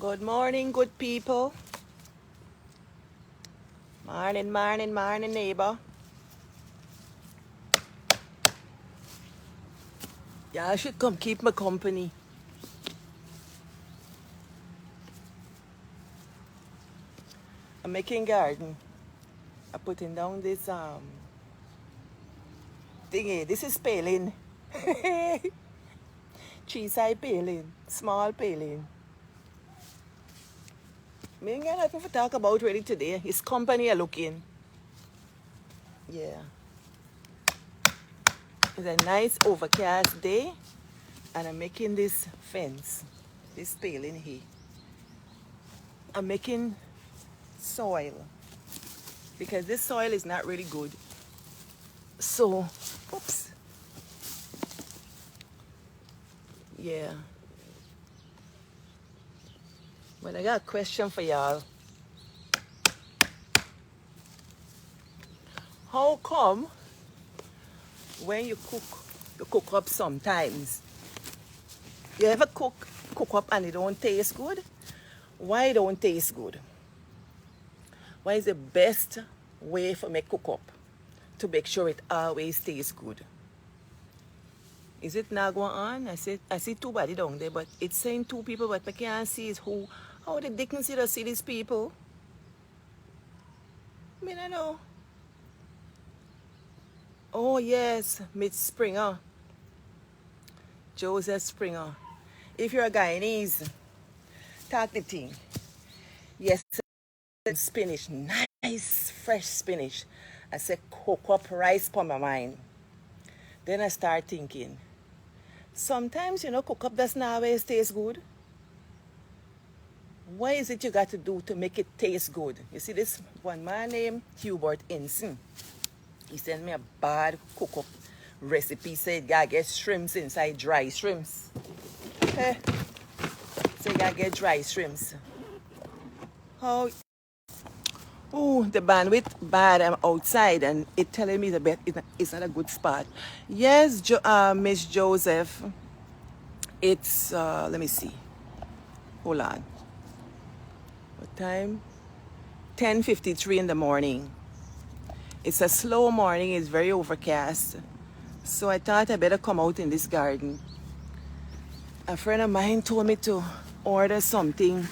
Good morning, good people. Morning, morning, morning, neighbor. Y'all should come keep me company. I'm making garden. I'm putting down this thingy. This is paling. Cheese-side paling. Small paling. Me ain't got nothing to talk about really today. His company are looking. Yeah. It's a nice overcast day. And I'm making this fence. This paling here. I'm making soil. Because this soil is not really good. So, oops. Yeah. But I got a question for y'all. How come when you cook up sometimes? You ever cook up and it don't taste good? Why it don't taste good? What is the best way for me cook up to make sure it always tastes good? Is it not going on? I see two body down there, but it's saying two people, but I can't see is who. How the dickens you see these people? I mean, I know. Oh yes, Miss Springer. Joseph Springer. If you're a Guyanese, talk the thing. Yes, spinach, nice fresh spinach. I said cook up rice for my mind. Then I start thinking, sometimes, cook up doesn't always taste good. What is it you got to do to make it taste good? You see this one man named Hubert Ensign. He sent me a bad cook up recipe. Said you gotta get shrimps inside, dry shrimps. Hey. So you gotta get dry shrimps. How? Oh, the bandwidth bad. I'm outside and it telling me it's not a good spot. Yes, Miss Joseph. It's let me see. Hold on. What time? 10:53 in the morning. It's a slow morning. It's very overcast. So I thought I better come out in this garden. A friend of mine told me to order something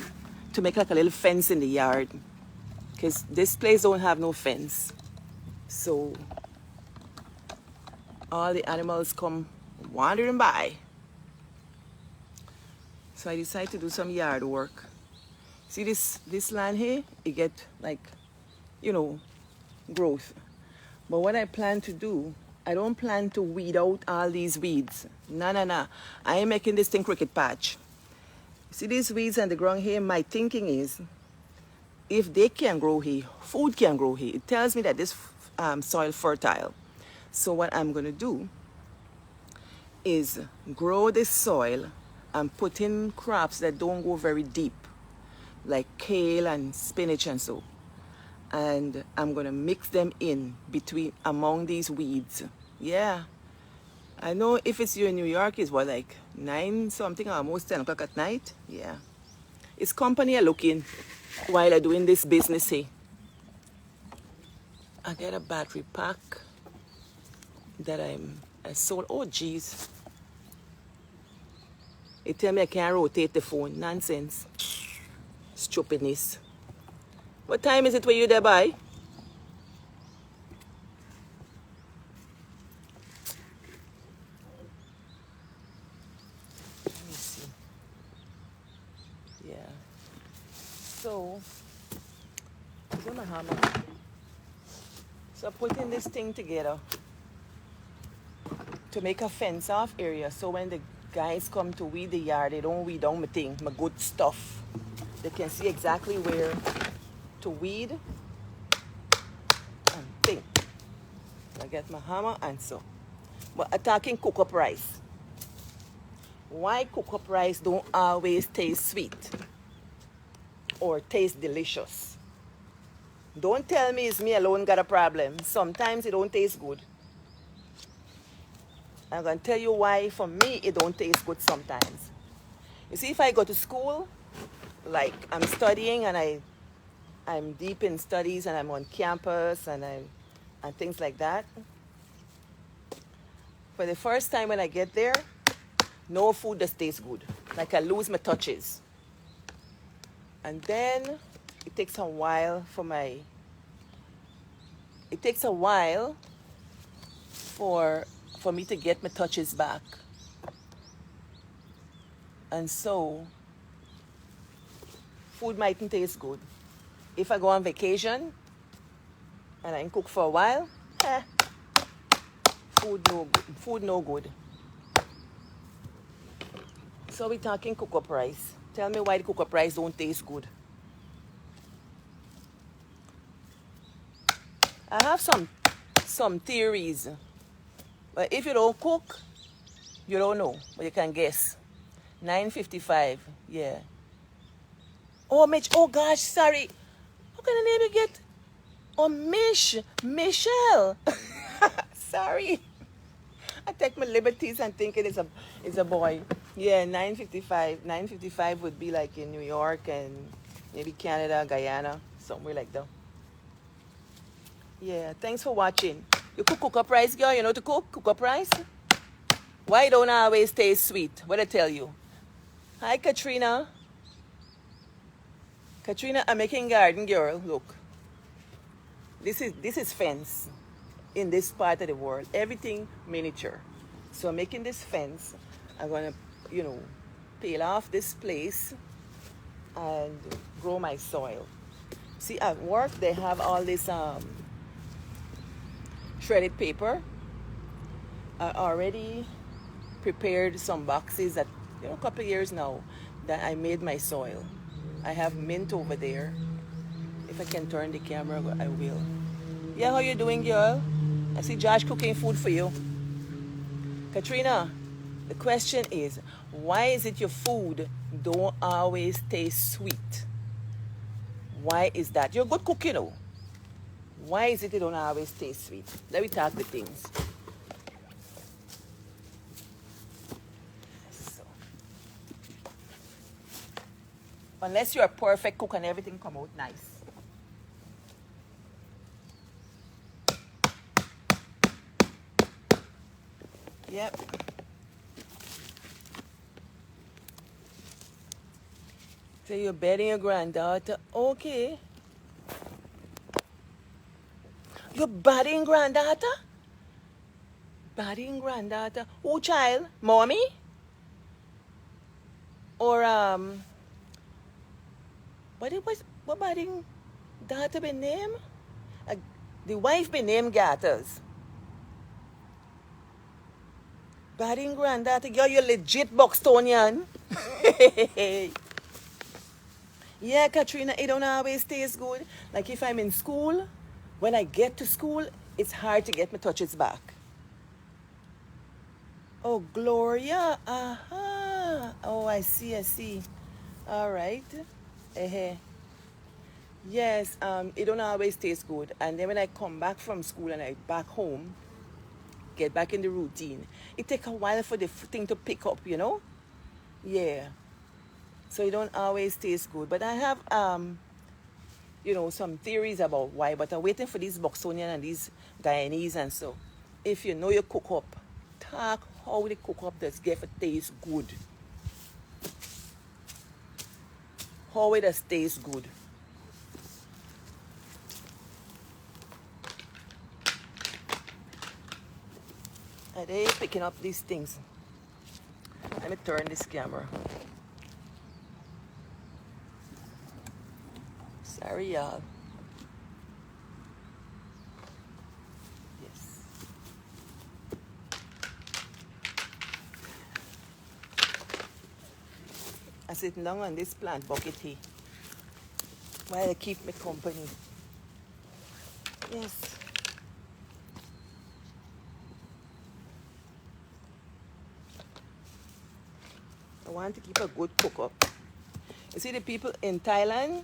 to make like a little fence in the yard. Because this place don't have no fence. So all the animals come wandering by. So I decided to do some yard work. See this land here? It get like, growth. But what I plan to do, I don't plan to weed out all these weeds. No. I am making this thing cricket patch. See these weeds on the ground here? My thinking is, if they can grow here, food can grow here. It tells me that this soil fertile. So what I'm going to do is grow this soil and put in crops that don't go very deep, like kale and spinach and so. And I'm going to mix them in among these weeds. Yeah. I know if it's you in New York, it's what, like 9 something, almost 10 o'clock at night? Yeah. It's company are looking while I'm doing this business here. I get a battery pack that I sold. Oh, geez. It tell me I can't rotate the phone. Nonsense. Stupidness. What time is it where you there by? Let me see. Yeah. So, it's on a hammer. So putting this thing together to make a fence off area so when the guys come to weed the yard, they don't weed down my thing, my good stuff. They can see exactly where to weed and think. I get my hammer and so. But attacking cook up rice. Why cook up rice don't always taste sweet or taste delicious? Don't tell me it's me alone got a problem. Sometimes it don't taste good. I'm going to tell you why for me it don't taste good sometimes. You see, if I go to school, like I'm studying and I'm deep in studies and I'm on campus and things like that. For the first time when I get there, no food just tastes good. Like I lose my touches. And then it takes a while for me to get my touches back. And so food mightn't taste good. If I go on vacation and I cook for a while, food no good. So we're talking cook-up rice. Tell me why the cook-up rice don't taste good. I have some theories. But if you don't cook, you don't know. But you can guess. 9:55, yeah. Oh, Mitch, oh gosh, sorry. How can the name get? Oh, Michelle. Sorry. I take my liberties and think it's a boy. Yeah, 9:55. 9:55 would be like in New York and maybe Canada, Guyana, somewhere like that. Yeah, thanks for watching. You cook up rice, girl? You know to cook up rice? Why don't I always taste sweet? What I tell you? Hi, Katrina. Katrina, I'm making garden, girl. Look. This is fence in this part of the world. Everything miniature. So I'm making this fence. I'm gonna, peel off this place and grow my soil. See, at work they have all this shredded paper. I already prepared some boxes that, a couple of years now that I made my soil. I have mint over there. If I can turn the camera, I will. Yeah, how you doing, girl? I see Josh cooking food for you. Katrina, the question is, why is it your food don't always taste sweet? Why is that? You're a good cook, Why is it don't always taste sweet? Let me talk the things. So. Unless you're a perfect cook and everything come out nice. Yep. So you're bedding your granddaughter. Okay. You're badding granddaughter? Badding granddaughter. Who child? Mommy? Or what badding daughter be name? The wife be named Gatters. Badding granddaughter, girl, you legit Buxtonian. Yeah, Katrina, it don't always taste good. Like if I'm in school, when I get to school, it's hard to get my touches back. Oh, Gloria. Aha. Oh, I see. All right. Yes, it don't always taste good. And then when I come back from school and I back home, get back in the routine, it takes a while for the thing to pick up, Yeah. So it don't always taste good. But I have, some theories about why. But I'm waiting for these Boxonian and these Guyanese and so. If you know you cook up, talk how they cook up does get it taste good. How it does taste good. Are they picking up these things? Let me turn this camera. Sorry, y'all. Yes. I sit down on this plant bucket here while I keep me company. Yes. I want to keep a good cook up. You see the people in Thailand?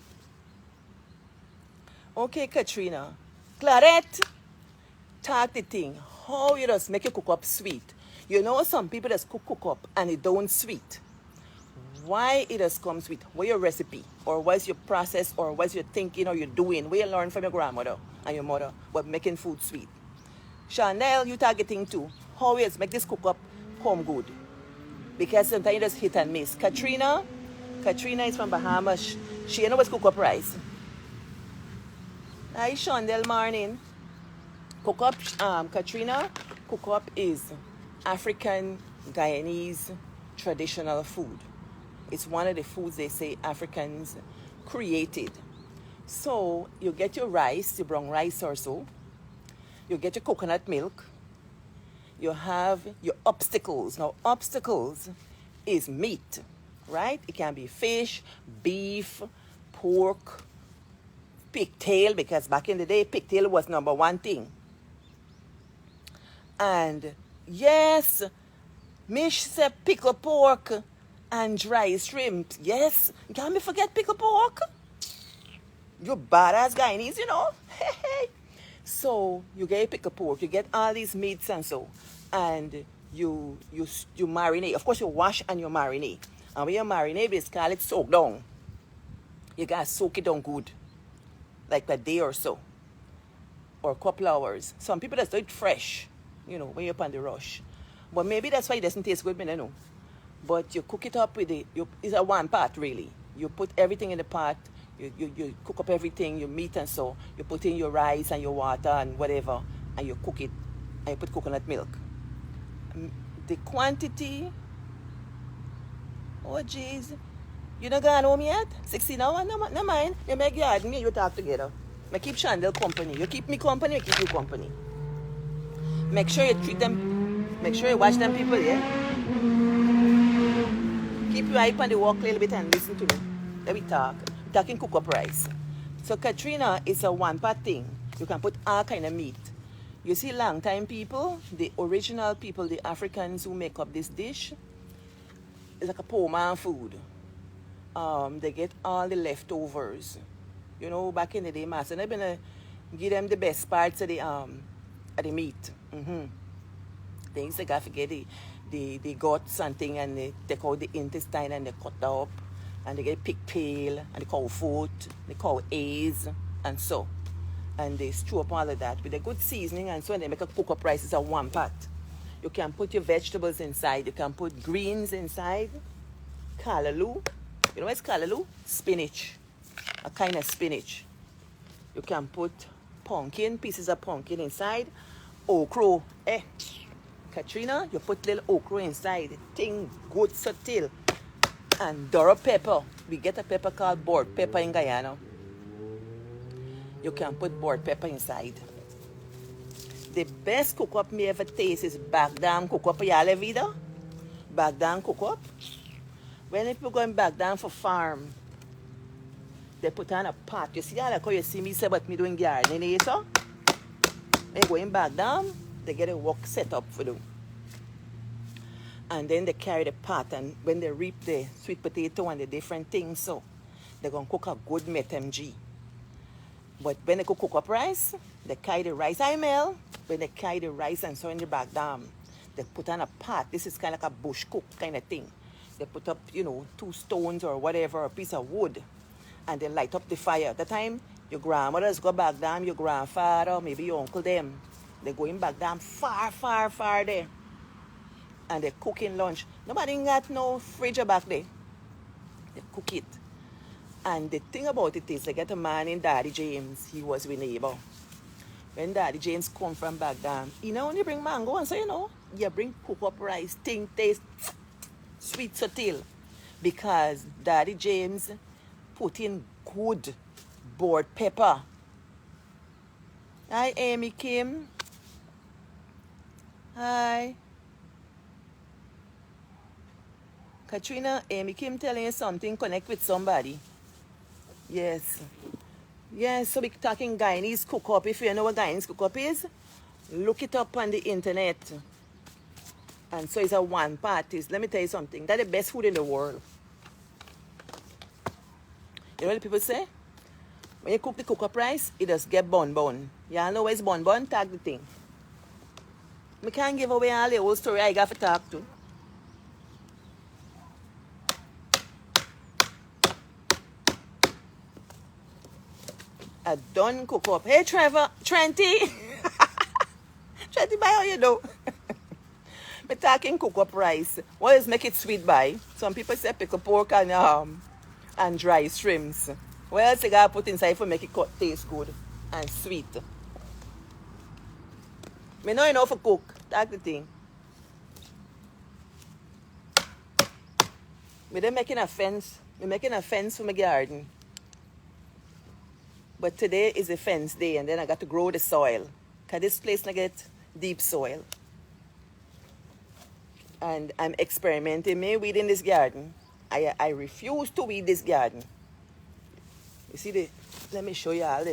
Okay, Katrina. Claret, talk the thing. How you just make your cook up sweet? Some people just cook up and it don't sweet. why it just comes with what your recipe, or what's your process, or what's your thinking, or you're doing, what you learn from your grandmother and your mother, what making food sweet. Chanel, you targeting too. How is make this cook up home good? Because sometimes you just hit and miss. Katrina is from Bahamas. She knows cook up rice. Hi, Shondell, morning. Cook up, Katrina, cook up is African Guyanese traditional food. It's one of the foods they say Africans created. So you get your rice, your brown rice or so. You get your coconut milk. You have your obstacles. Now, obstacles is meat, right? It can be fish, beef, pork, pigtail, because back in the day, pigtail was number one thing. And yes, Mish said pickle pork and dry shrimp. Yes, can't me forget pickle pork. You badass Guyanese, you know. So you get pickle pork, you get all these meats and so, and you marinate. Of course, you wash and you marinate. And when you marinate, it's called it soak down. You gotta soak it down good, like a day or so, or a couple hours. Some people just do it fresh, you know, when you're on the rush. But maybe that's why it doesn't taste good, I don't know. But you cook it up with it. It's a one pot, really. You put everything in the pot. You cook up everything, your meat and so. You put in your rice and your water and whatever, and you cook it. And you put coconut milk. The quantity, oh jeez. You not gone home yet? 16 hours? No mind. You make yard, me and you talk together. I keep Chandel company. You keep me company, I keep you company. Make sure you treat them, make sure you watch them people, yeah? Keep your eye on the walk a little bit and listen to me. Let me talk. We're talking cook up rice. So Katrina is a one pot thing. You can put all kind of meat. You see long time people, the original people, the Africans who make up this dish, it's like a poor man food. They get all the leftovers. You know, back in the day, master, they're gonna give them the best parts of the meat. They used to forget the guts and thing, and they take out the intestine and they cut that up, and they get pigtail and the cow foot, the cow eyes, and so. And they stew up all of that with a good seasoning, and so when they make a cook up rice, it's a one pot. You can put your vegetables inside, you can put greens inside, callaloo. You know what's callaloo? Spinach. A kind of spinach. You can put pumpkin, pieces of pumpkin inside. Okra. Katrina, you put little okra inside. Thing good subtle. And Doro pepper. We get a pepper called board pepper in Guyana. You can put board pepper inside. The best cook up me ever taste is back down cook up. Y'all ever either? Back down cook up. When people going back down for farm, they put on a pot. You see, like how you see me say what me doing gardening, so? When you going back down, they get a work set up for them. And then they carry the pot, and when they reap the sweet potato and the different things, so they're going to cook a good MG. But when they cook up rice, they carry the rice, when they carry the rice and so in the back down, they put on a pot. This is kind of like a bush cook kind of thing. They put up, 2 stones or whatever, a piece of wood, and they light up the fire. At the time, your grandmothers go back down, your grandfather, maybe your uncle them, they're going back down far, far, far there. And they're cooking lunch. Nobody got no fridge back there. They cook it. And the thing about it is, they get a man in Daddy James. He was with neighbor. When Daddy James come from back down, he not only bring mango, and so you bring cook up rice, thing taste sweet subtle. Because Daddy James put in good board pepper. Hi, Amy Kim. Hi. Katrina, Amy Kim telling you something, connect with somebody. Yes. Yes, so we're talking Guyanese cook up. If you know what Guyanese cook up is, look it up on the internet. And so it's a one pot. Let me tell you something. That's the best food in the world. You know what people say? When you cook the cook up rice, it just get bun. Y'all know where's bun? Tag the thing. I can't give away all the whole story I got to talk to. I done cook up. Hey, Trevor, Trenty. Trenty, by how you do? Me talking cook up rice. What is make it sweet by? Some people say pick up pork and dry shrimps. What else you gotta put inside for make it taste good and sweet? Me know enough for cook. That's the thing. Me then making a fence. Me making a fence for my garden. But today is a fence day and then I got to grow the soil. Cause this place I get deep soil. And I'm experimenting me weed in this garden. I refuse to weed this garden. You see let me show you all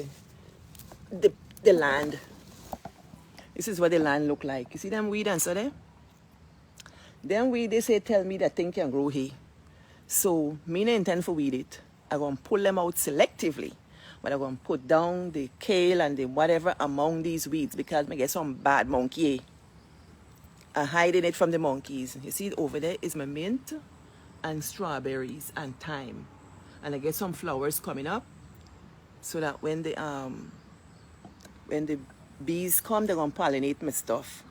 the land. This is what the land look like. You see them weed and so there? Them weed they say tell me that thing can grow here. So me no intend for weed it. I'm gonna pull them out selectively. But I'm gonna put down the kale and the whatever among these weeds because I get some bad monkey. I'm hiding it from the monkeys. You see over there is my mint and strawberries and thyme. And I get some flowers coming up so that when the bees come, they're gonna pollinate my stuff.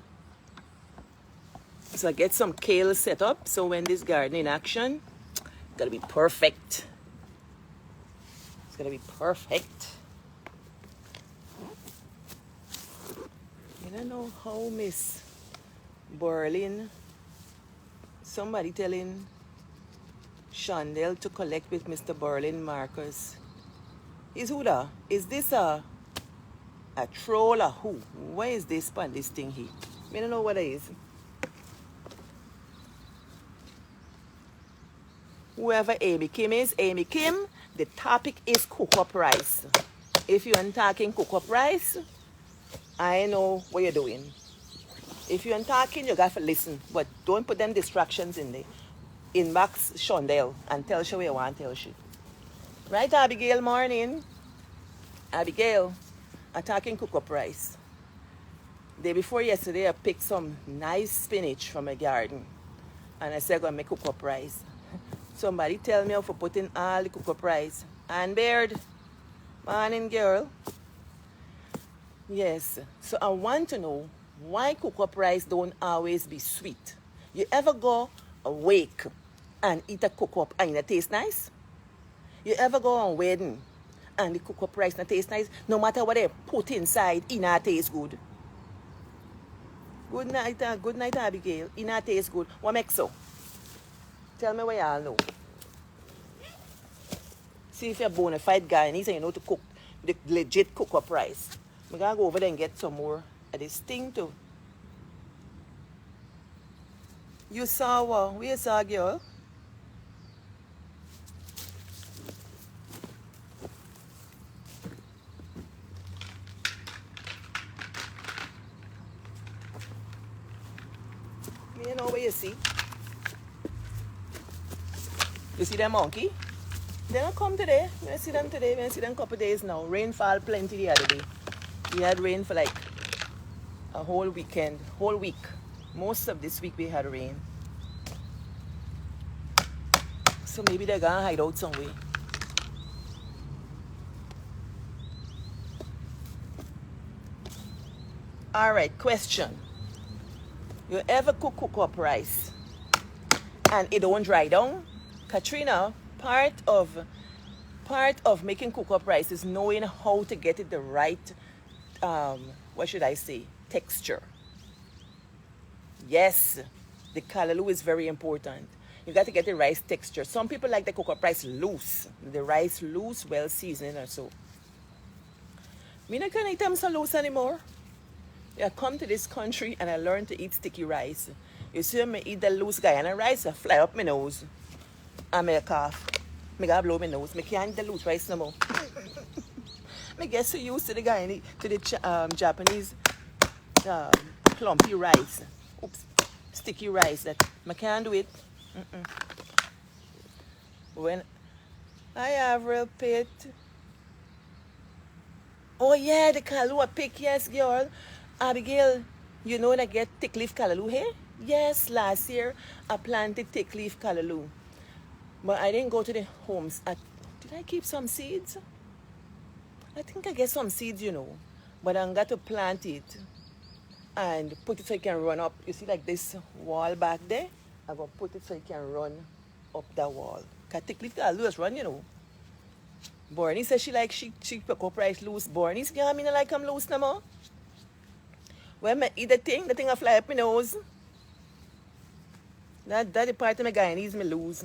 So I get some kale set up so when this garden in action, it's gonna be perfect. It's gonna be perfect. You don't know how Miss Berlin, somebody telling Shondell to collect with Mr. Berlin Marcus. Is who da? Is this a troll or who? Why is this on this thing here? I don't know what it is. Whoever Amy Kim is, Amy Kim, the topic is cook up rice. If you ain't talking cook up rice, I know what you're doing. If you ain't talking, you got to listen. But don't put them distractions in there. Inbox Shondell and tell she what you want to tell she. Right, Abigail, morning. Abigail, I'm talking cook up rice. Day before yesterday, I picked some nice spinach from my garden. And I said I'm going to make cook up rice. Somebody tell me how to put in all the cook up rice. And Baird, morning girl. Yes, so I want to know why cook up rice don't always be sweet. You ever go awake and eat a cook up and it tastes nice? You ever go on wedding and the cook up rice not taste nice? No matter what they put inside, it not taste good. Good night, Abigail. It not taste good. What makes so? Tell me what y'all know. See if you're a bona fide guy and he say you know to cook the legit cook up rice. I'm gonna go over there and get some more of this thing too. You saw what? Where you saw, girl? You know what you see? You see that monkey? They don't come today. I see them today. I see them a couple days now. Rainfall plenty the other day. We had rain for like a whole weekend, whole week. Most of this week we had rain. So maybe they're gonna hide out somewhere. All right, question. You ever cook up rice and it don't dry down? Katrina, part of making cook up rice is knowing how to get it the right, what should I say, texture. Yes, the callaloo is very important. You got to get the rice texture. Some people like the cook up rice loose. The rice loose, well seasoned or so. Me not can eat them so loose anymore. I come to this country and I learned to eat sticky rice. You see me eat the loose Guyana rice, I fly up my nose. I make a cough. I gotta blow my nose. I can't eat the loose rice no more. I get so used to the Guyana, to the Japanese clumpy rice. Oops, sticky rice that I can't do it. When I have real pit. Oh yeah, the callaloo I pick, yes, girl. Abigail, you know that I get thick leaf callaloo here? Yes, last year I planted thick leaf callaloo. But I didn't go to the homes. Did I keep some seeds? I think I get some seeds, but I'm going to plant it and put it so it can run up. You see, like this wall back there? I'm going to put it so it can run up that wall. Because technically, I'll just run. Borny says she pick up rice loose. Borny says, I mean, like I'm loose no more. When I eat the thing I fly up my nose. That the part of my guy needs me lose.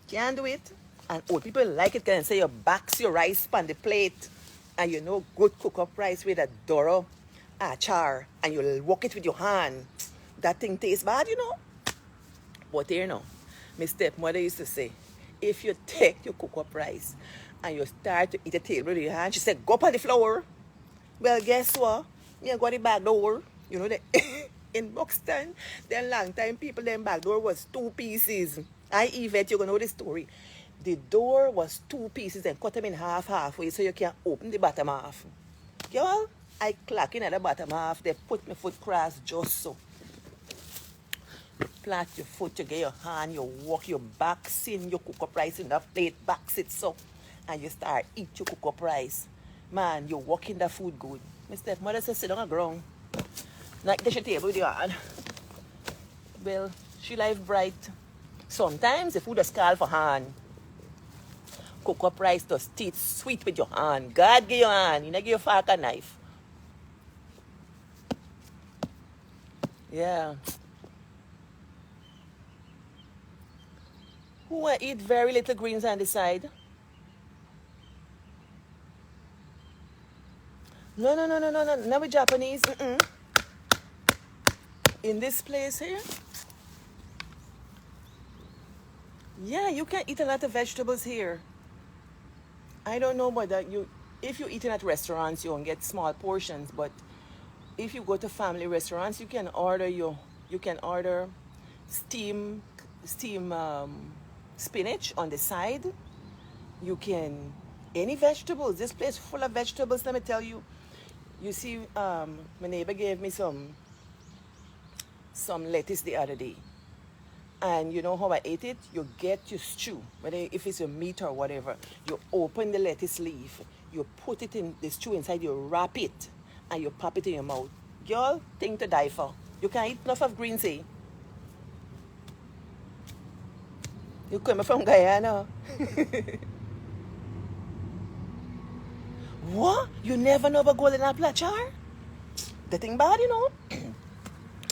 Can't do it. And old people like it can say you box your rice on the plate and good cook up rice with a doro, char, and you walk it with your hand. That thing tastes bad. But my stepmother used to say, if you take your cook up rice and you start to eat a table with your hand, she said, go up on the floor. Well, guess what? You got the back door. That in Buxton, then long time people, them back door was 2 pieces. Yvette, you're going to know the story. The door was 2 pieces and cut them in halfway so you can open the bottom half. Girl, I clack in at the bottom half. They put my foot cross just so. You plant your foot, you get your hand, you walk your backs in, you cook up rice in the plate, backs it so. And you start eat your cook up rice. Man, you walk in the food good. My stepmother says sit on the ground. Like the table with your hand. Well, she life bright. Sometimes the food is called for hand. Cook up rice to taste sweet with your hand. God give your hand. You don't give your fork and knife. Yeah. Who eat very little greens on the side? No. Not with Japanese. In this place here. Yeah, you can eat a lot of vegetables here. I don't know about that. If you're eating at restaurants, you won't get small portions. But if you go to family restaurants, you can order steam spinach on the side. You can any vegetables. This place full of vegetables. Let me tell you. You see, my neighbor gave me some lettuce the other day. And you know how I ate it? You get your stew, whether if it's a meat or whatever. You open the lettuce leaf, you put it in the stew inside, you wrap it, and you pop it in your mouth. Girl, thing to die for. You can eat enough of greens, eh? You come from Guyana. What? You never know about golden apple achar? The thing bad,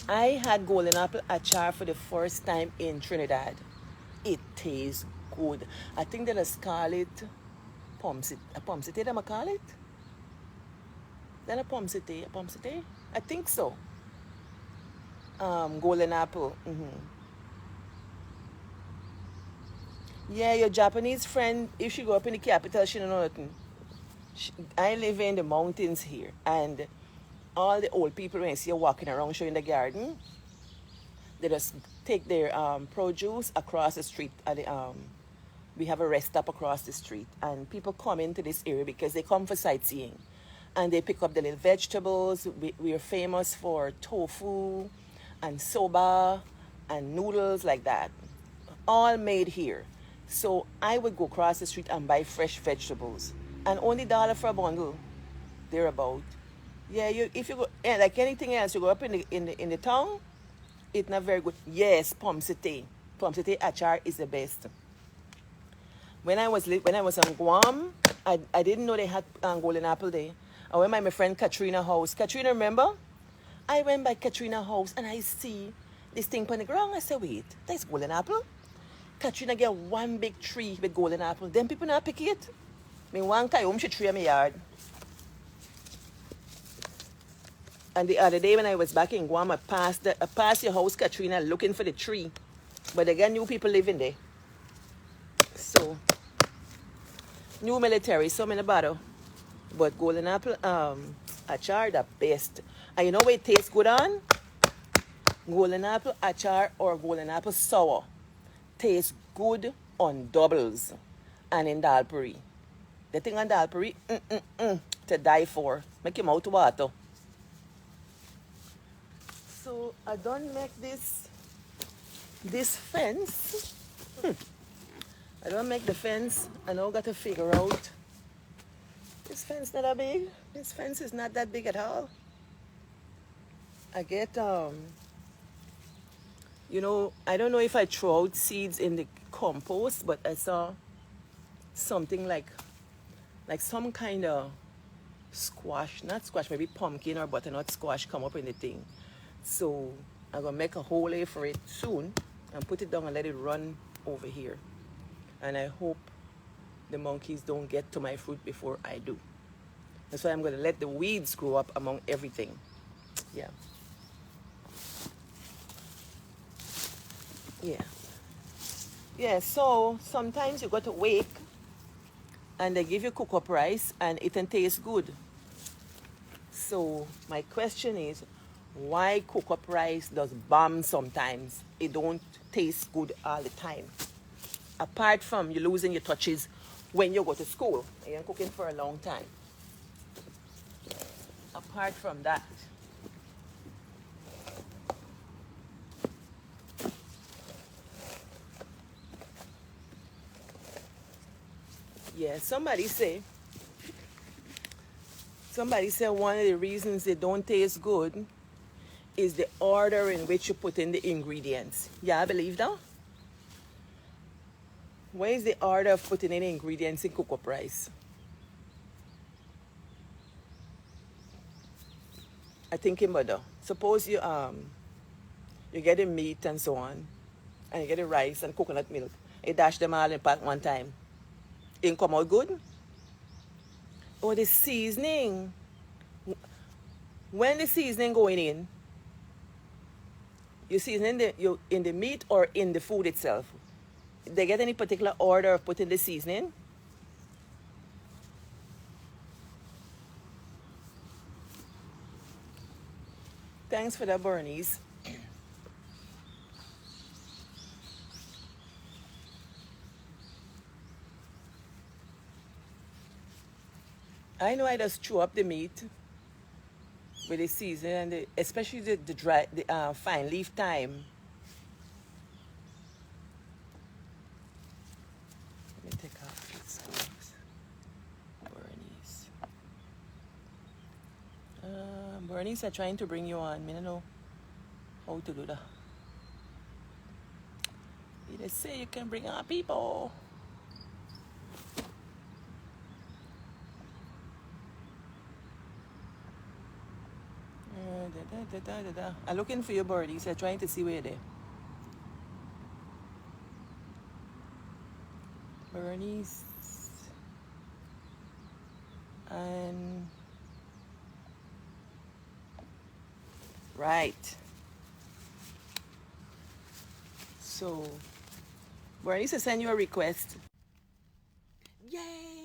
I had golden apple achar for the first time in Trinidad. It tastes good. I think they just call it pomsite, they call it? Then a pomsite? I think so. Golden apple. Yeah, your Japanese friend, if she go up in the capital, she don't know nothing. I live in the mountains here, and all the old people, when you see you walking around showing the garden, they just take their produce across the street. We have a rest stop across the street, and people come into this area because they come for sightseeing, and they pick up the little vegetables. We are famous for tofu and soba and noodles like that, all made here. So I would go across the street and buy fresh vegetables, and only $1 for a bundle, thereabout. Yeah, if you go, like anything else, you go up in the town, it's not very good. Yes, pomsite achar is the best. When I was in Guam, I didn't know they had golden apple there. I went by my friend Katrina's house. Katrina, remember? I went by Katrina's house and I see this thing on the ground. I said, wait, that's golden apple? Katrina get one big tree with golden apple. Then people not pick it. Me one time, she tree in my yard. And the other day when I was back in Guam, I passed your house, Katrina, looking for the tree. But again, new people living there. So, new military, so many bother. But golden apple achar, the best. And you know what it tastes good on? Golden apple achar or golden apple sour. Tastes good on doubles and in dal puri. The thing on dal puri, to die for. Make your mouth water. So I don't make this fence. I don't make the fence. I now got to figure out This fence not that big. This fence is not that big at all. I get you know, I don't know if I throw out seeds in the compost, but I saw something like some kind of squash, not squash, maybe pumpkin or butternut squash come up in the thing. So I'm gonna make a hole for it soon and put it down and let it run over here. And I hope the monkeys don't get to my fruit before I do. That's why I'm gonna let the weeds grow up among everything. Yeah. Yeah. Yeah, so sometimes you go to wake and they give you cook-up rice and it can taste good. So my question is, why cook-up rice does bomb sometimes? It don't taste good all the time. Apart from you losing your touches when you go to school and you're cooking for a long time. Apart from that, yeah, somebody say one of the reasons they don't taste good is the order in which you put in the ingredients. Yeah, I believe that. What is the order of putting in the ingredients in cook-up rice? I think in mother. Suppose you get the meat and so on, and you get the rice and coconut milk. You dash them all in pot one time. It come out good. Or the seasoning. When the seasoning going in, you season in the meat or in the food itself. They get any particular order of putting the seasoning? Thanks for that, Bernice. I know I just chew up the meat with the seasoning and especially the dry, the fine leaf thyme. Let me take off these things. Bernice. Bernice are trying to bring you on. I don't know how to do that. They say you can bring on people. I'm looking for your birdies. I'm trying to see where they're. Bernice and right. So Bernice will send you a request. Yay!